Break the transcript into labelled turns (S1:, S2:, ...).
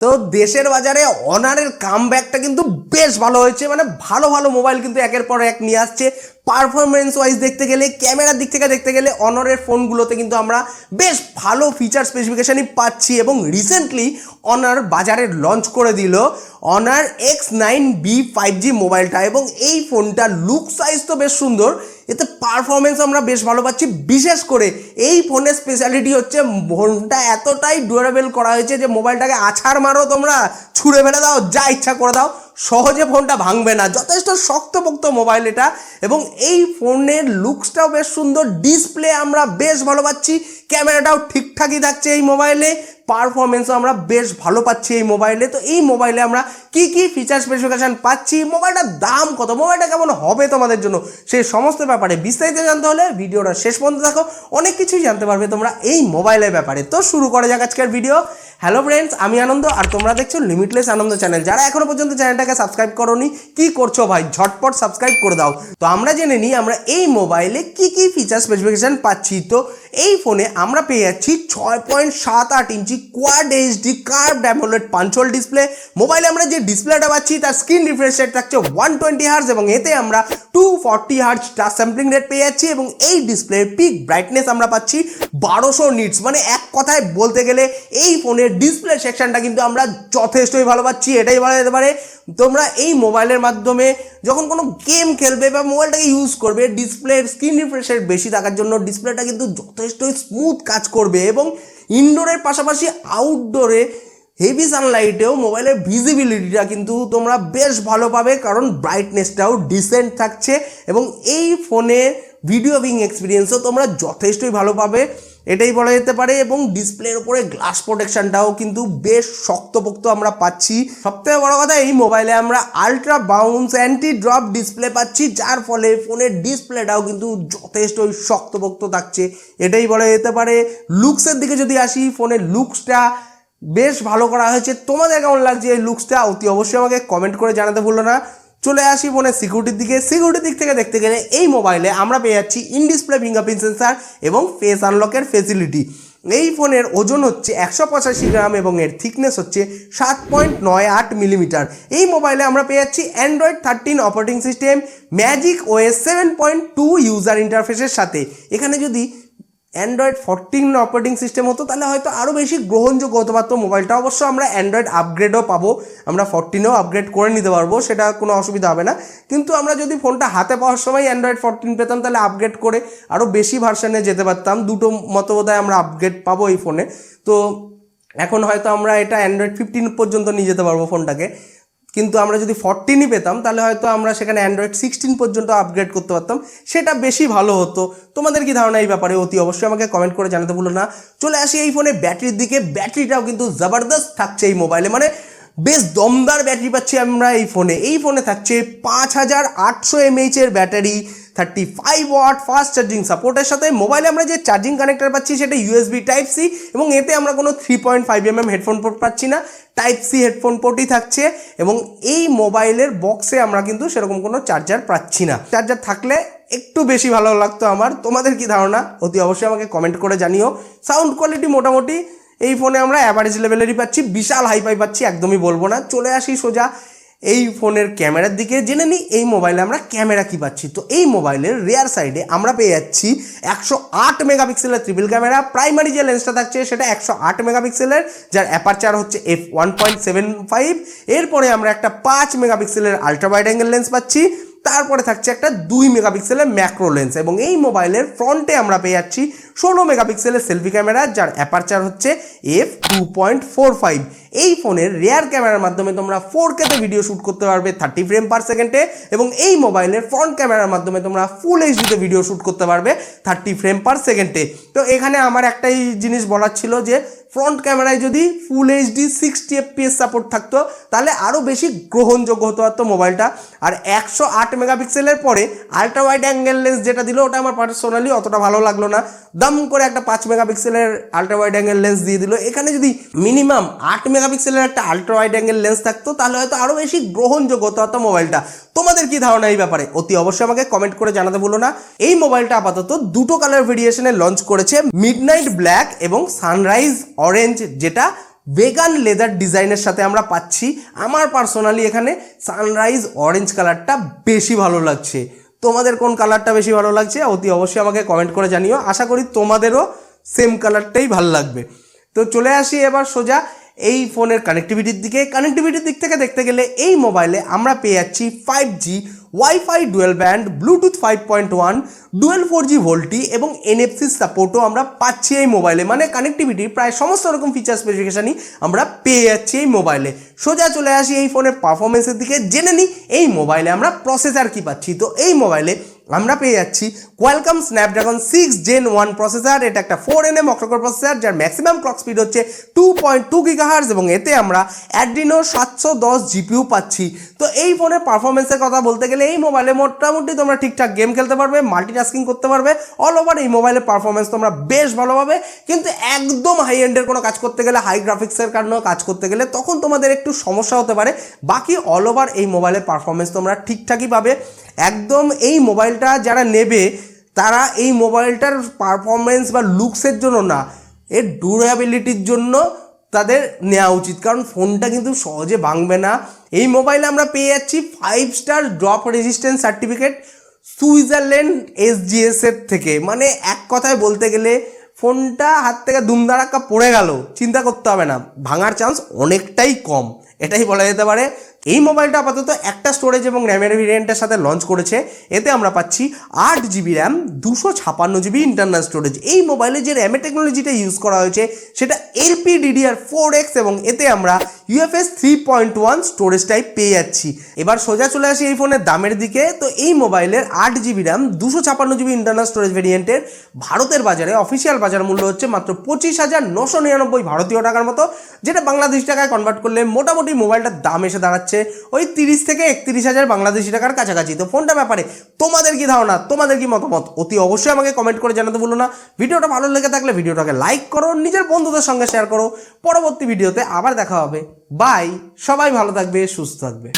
S1: তো দেশের বাজারে অনারের কামব্যাকটা কিন্তু বেশ ভালো হয়েছে, মানে ভালো ভালো মোবাইল কিন্তু একের পর এক নিয়ে আসছে। পারফরমেন্স ওয়াইজ দেখতে গেলে, ক্যামেরার দিক থেকে দেখতে গেলে অনারের ফোনগুলোতে কিন্তু আমরা বেশ ভালো ফিচার স্পেসিফিকেশনই পাচ্ছি। এবং রিসেন্টলি অনার বাজারে লঞ্চ করে দিল অনার X9B5G মোবাইলটা, এবং এই ফোনটা লুক সাইজ তো বেশ সুন্দর, এতে পারফরমেন্স আমরা বেশ ভালো পাচ্ছি। বিশেষ করে এই ফোনের স্পেশালিটি হচ্ছে ফোনটা এতটাই ডিউরেবল করা হয়েছে যে মোবাইলটাকে আছাড় মারো, তোমরা ছুঁড়ে ফেলে দাও, যা ইচ্ছা করে দাও, সহজে ফোনটা ভাঙবে না। যথেষ্ট শক্তপোক্ত মোবাইল এটা, এবং এই ফোনের লুকসটাও বেশ সুন্দর, ডিসপ্লে আমরা বেশ ভালো পাচ্ছি, ক্যামেরাটাও ঠিকঠাকই থাকছে এই মোবাইলে, পারফরমেন্সও আমরা বেশ ভালো পাচ্ছি এই মোবাইলে। তো এই মোবাইলে আমরা কি কি ফিচার স্পেসিফিকেশন পাচ্ছি, মোবাইলটার দাম কত, মোবাইলটা কেমন হবে তোমাদের জন্য, সেই সমস্ত ব্যাপারে বিস্তারিত জানতে হলে ভিডিওটা শেষ পর্যন্ত দেখো, অনেক কিছুই জানতে পারবে তোমরা এই মোবাইলের ব্যাপারে। তো শুরু করা যাক আজকের ভিডিও। হ্যালো ফ্রেন্ডস, আমি আনন্দ, আর তোমরা দেখছো লিমিটলেস আনন্দ চ্যানেল। যারা এখনো পর্যন্ত চ্যানেলটাকে সাবস্ক্রাইব করোনি, কি করছো ভাই, ঝটপট সাবস্ক্রাইব করে দাও। তো আমরা জেনে নিই আমরা এই মোবাইলে কি কি ফিচার স্পেসিফিকেশন পাচ্ছি। তো এই ফোনে আমরা পেয়ে যাচ্ছি 6.78 inch quad HD curved AMOLED punch hole display. মোবাইলে আমরা যে ডিসপ্লেটা পাচ্ছি তার স্ক্রিন রিফ্রেশ রেট থাকছে 120 হার্জ, এবং এতে আমরা 240 হার্জ টাচ স্যাম্পলিং রেট পেয়ে যাচ্ছি। এবং এই ডিসপ্লের পিক ব্রাইটনেস আমরা পাচ্ছি 1200 নিটস। মানে এক কথায় বলতে গেলে এই ফোনের ডিসপ্লে সেকশনটা কিন্তু আমরা যথেষ্টই ভালো পাচ্ছি, এটাই বলা যেতে পারে। তোমরা এই মোবাইলের মাধ্যমে যখন কোনো গেম খেলবে বা মোবাইলটাকে ইউজ করবে, ডিসপ্লের স্ক্রিন রিফ্রেশ রেট বেশি থাকার জন্য ডিসপ্লেটা কিন্তু যথেষ্টই স্মুথ কাজ করবে। এবং ইনডোরের পাশাপাশি আউটডোরে হেভি সানলাইটেও মোবাইলের ভিজিবিলিটিটা কিন্তু তোমরা বেশ ভালো পাবে, কারণ ব্রাইটনেসটাও ডিসেন্ট থাকছে। এবং এই ফোনে ভিডিও ভিং এক্সপিরিয়েন্সও তোমরা যথেষ্টই ভালো পাবে, এটাই বলা যেতে পারে। এবং ডিসপ্লের উপরে গ্লাস প্রোটেকশনটাও কিন্তু বেশ শক্তপোক্ত আমরা পাচ্ছি। সবথেকে বড় কথা, এই মোবাইলে আমরা ultra bounce anti drop display পাচ্ছি, যার ফলে ফোনের ডিসপ্লেটাও কিন্তু যথেষ্টই শক্তপোক্ত থাকছে, এটাই বলা যেতে পারে। লুকসের দিকে যদি আসি, ফোনের লুকসটা বেশ ভালো করা হয়েছে। তোমাদের কেমন লাগছে এই লুকসটা, অতি অবশ্যই আমাকে কমেন্ট করে জানাতে ভুলো না। চলে আসি ফোনের সিকিউরিটির দিকে। সিকিউরিটির দিক থেকে দেখতে গেলে এই মোবাইলে আমরা পেয়ে যাচ্ছি ইন ডিসপ্লে ফিঙ্গারপ্রিন্ট সেন্সার এবং ফেস আনলকের ফেসিলিটি। এই ফোনের ওজন হচ্ছে 185 গ্রাম এবং এর থিকনেস হচ্ছে 7.98 মিলিমিটার। এই মোবাইলে আমরা পেয়ে যাচ্ছি Android 13 operating system, magic OS 7.2 user ইন্টারফেসের সাথে। এখানে যদি অ্যান্ড্রয়েড 14 অপারেটিং সিস্টেম হতো তাহলে হয়তো আরও বেশি গ্রহণযোগ্য হতে পারতো মোবাইলটা। অবশ্য আমরা অ্যান্ড্রয়েড আপগ্রেডও পাবো, আমরা 14এও আপগ্রেড করে নিতে পারবো, সেটা কোনো অসুবিধা হবে না। কিন্তু আমরা যদি ফোনটা হাতে পাওয়ার সময় অ্যান্ড্রয়েড 14 পেতাম, তাহলে আপগ্রেড করে আরও বেশি ভার্সানে যেতে পারতাম। দুটো মতো বোধহয় আমরা আপগ্রেড পাবো এই ফোনে। তো এখন হয়তো আমরা এটা অ্যান্ড্রয়েড 15 পর্যন্ত নিয়ে যেতে পারবো ফোনটাকে, কিন্তু আমরা যদি 14ই পেতাম তাহলে হয়তো আমরা সেখানে অ্যান্ড্রয়েড 16 পর্যন্ত আপগ্রেড করতে পারতাম, সেটা বেশি ভালো হতো। তোমাদের কি ধারণা এই ব্যাপারে, অতি অবশ্যই আমাকে কমেন্ট করে জানাতে ভুলো না। চলে আসি এই ফোনে ব্যাটারির দিকে। ব্যাটারিটাও কিন্তু জবরদস্ত থাকছে এই মোবাইলে, মানে বেশ দমদার ব্যাটারি পাচ্ছি আমরা এই ফোনে। এই ফোনে থাকছে 5800 mAh এর ব্যাটারি, 35 ওয়াট ফাস্ট চার্জিং সাপোর্টের সাথে। মোবাইলে আমরা যে চার্জিং কানেক্টর পাচ্ছি সেটা ইউএসবি টাইপ সি, এবং এতে আমরা কোনো 3.5mm হেডফোন পোর্ট পাচ্ছি না, টাইপ সি হেডফোন পোর্টই থাকছে। এবং এই মোবাইলের বক্সে আমরা কিন্তু সেরকম কোনো চার্জার পাচ্ছি না, চার্জার থাকলে একটু বেশি ভালো লাগতো আমার। তোমাদের কি ধারণা, অতি অবশ্যই আমাকে কমেন্ট করে জানিও। সাউন্ড কোয়ালিটি মোটামুটি এই ফোনে আমরা অ্যাভারেজ লেভেলেরই পাচ্ছি, বিশাল হাইফাই পাচ্ছি একদমই বলবো না। চলে আসি সোজা এই ফোনের ক্যামেরার দিকে, জেনে নিই এই মোবাইলে আমরা ক্যামেরা কি পাচ্ছি। তো এই মোবাইলের রিয়ার সাইডে আমরা পেয়ে যাচ্ছি 108 মেগাপিক্সেলের ট্রিপল ক্যামেরা। প্রাইমারি যে লেন্সটা থাকছে সেটা 108 মেগাপিক্সেলের, যার অ্যাপারচার হচ্ছে f1.75। এরপরে আমরা একটা 5 মেগাপিক্সেলের আলট্রা ওয়াইড অ্যাঙ্গেল লেন্স পাচ্ছি, তারপরে থাকছে একটা 2 মেগাপিক্সেলের ম্যাক্রো লেন্স। এবং এই মোবাইলের ফ্রন্টে আমরা পেয়ে যাচ্ছি 16 মেগাপিক্সেলের সেলফি ক্যামেরা, যার অ্যাপারচার হচ্ছে f2.45। এই ফোনের রিয়ার ক্যামেরার মাধ্যমে তোমরা 4K-তে ভিডিও শ্যুট করতে পারবে 30 ফ্রেম পার সেকেন্ডে, এবং এই মোবাইলের ফ্রন্ট ক্যামেরার মাধ্যমে তোমরা ফুল এইচডিতে ভিডিও শ্যুট করতে পারবে 30 ফ্রেম পার সেকেন্ডে। তো এখানে আমার একটাই জিনিস বলার ছিল যে ফ্রন্ট ক্যামেরায় যদি ফুল এইচডি 60 FPS সাপোর্ট থাকতো তাহলে আরও বেশি গ্রহণযোগ্য হতে পারতো মোবাইলটা। আর 108 মেগাপিক্সেলের পরে আলট্রা ওয়াইড অ্যাঙ্গেল লেন্স যেটা দিল, ওটা আমার পার্সোনালি অতটা ভালো লাগলো না। দাম করে একটা 5 মেগাপিক্সেলের আলট্রা ওয়াইড অ্যাঙ্গেল লেন্স দিয়ে দিল। এখানে যদি মিনিমাম 8 মেগাপিক্সেলের একটা আলট্রা ওয়াইড অ্যাঙ্গেল লেন্স থাকতো তাহলে হয়তো আরও বেশি গ্রহণযোগ্য হতে পারতো মোবাইলটা। তোমাদের কি ধারণা এই ব্যাপারে, অতি অবশ্যই আমাকে কমেন্ট করে জানাতে ভুলো না। এই মোবাইলটা আপাতত দুটো কালার ভেরিয়েশনে লঞ্চ করেছে, মিডনাইট ব্ল্যাক এবং সানরাইজ অরেঞ্জ, যেটা ভেগান লেদার ডিজাইনের সাথে আমরা পাচ্ছি। আমার পার্সোনালি এখানে সানরাইজ অরেঞ্জ কালারটা বেশি ভালো লাগছে। তোমাদের কোন কালারটা বেশি ভালো লাগছে অতি অবশ্যই আমাকে কমেন্ট করে জানিও। আশা করি তোমাদেরও সেম কালারটাই ভালো লাগবে। তো চলে আসি এবার সোজা এই ফোনের কানেক্টিভিটির দিকে। কানেক্টিভিটির দিক থেকে দেখতে গেলে এই মোবাইলে আমরা পেয়ে যাচ্ছি 5G, wifi dual band, Bluetooth 5.1, dual 4G VoLTE এবং NFC সাপোর্টও আমরা পাচ্ছি এই মোবাইলে। মানে কানেক্টিভিটির প্রায় সমস্ত রকম ফিচার স্পেসিফিকেশানই আমরা পেয়ে যাচ্ছি এই মোবাইলে। সোজা চলে আসি এই ফোনের পারফরমেন্সের দিকে, জেনে নিই এই মোবাইলে আমরা প্রসেসর কী পাচ্ছি। তো এই মোবাইলে আমরা পেয়ে যাচ্ছি কোয়ালকম স্ন্যাপড্রাগন 6 Gen 1 প্রসেসর। এটা একটা 4nm অক্টোকোর প্রসেসর যার ম্যাক্সিমাম ক্লক স্পিড হচ্ছে 2.2 GHz এবং এতে আমরা অ্যাড্রিনো 710 GPU পাচ্ছি। তো এই ফোনের পারফরমেন্সের কথা বলতে গেলে এই মোবাইলে মোটামুটি তোমরা ঠিকঠাক গেম খেলতে পারবে, মাল্টিটাস্কিং করতে পারবে, অল ওভার এই মোবাইলের পারফরমেন্স তোমরা বেশ ভালো পাবে। কিন্তু একদম হাই এন্ডের কোনো কাজ করতে গেলে, হাই গ্রাফিক্সের কারণেও কাজ করতে গেলে তখন তোমাদের একটু সমস্যা হতে পারে। বাকি অল ওভার এই মোবাইলের পারফরমেন্স তোমরা ঠিকঠাকই পাবে। একদম এই মোবাইলটা যারা নেবে তারা এই মোবাইলটার পারফরমেন্স বা লুকসের জন্য না, এর ডিউরেবিলিটির জন্য তাদের নেওয়া উচিত, কারণ ফোনটা কিন্তু সহজে ভাঙবে না। এই মোবাইলে আমরা পেয়ে যাচ্ছি 5 star drop resistance certificate Switzerland SGS এর থেকে। মানে এক কথায় বলতে গেলে ফোনটা হাত থেকে দুমদারাক্কা পড়ে গেল, চিন্তা করতে হবে না, ভাঙার চান্স অনেকটাই কম, এটাই বলা যেতে পারে। এই মোবাইলটা আপাতত একটা স্টোরেজ এবং র্যামের ভেরিয়েন্টের সাথে লঞ্চ করেছে। এতে আমরা পাচ্ছি 8GB RAM, 256GB internal storage. এই মোবাইলে যে র্যামের টেকনোলজিটা ইউজ করা হয়েছে সেটা LPDDR4X এবং এতে আমরা UFS 3.1 স্টোরেজ টাইপ পেয়ে যাচ্ছি। এবার সোজা চলে আসি এই ফোনের দামের দিকে। তো এই মোবাইলের 8GB RAM, 256GB internal storage ভেরিয়েন্টের ভারতের বাজারে অফিসিয়াল বাজার মূল্য হচ্ছে মাত্র 25,999 ভারতীয় টাকার মতো, যেটা বাংলাদেশি টাকায় কনভার্ট করলে মোটামুটি মোবাইলটার দাম এসে দাঁড়াচ্ছে ওই 30 থেকে 31,000 বাংলাদেশি টাকার কাছাকাছি। তো ফোনটার ব্যাপারে তোমাদের কি ধারণা, তোমাদের কি মতামত অতি অবশ্যই আমাকে কমেন্ট করে জানাতে ভুলো না। ভিডিওটা ভালো লেগে থাকলে ভিডিওটাকে লাইক করো, নিজের বন্ধুদের সঙ্গে শেয়ার করো। পরবর্তী ভিডিওতে আবার দেখা হবে। বাই, সবাই ভালো থাকবে, সুস্থ থাকবে।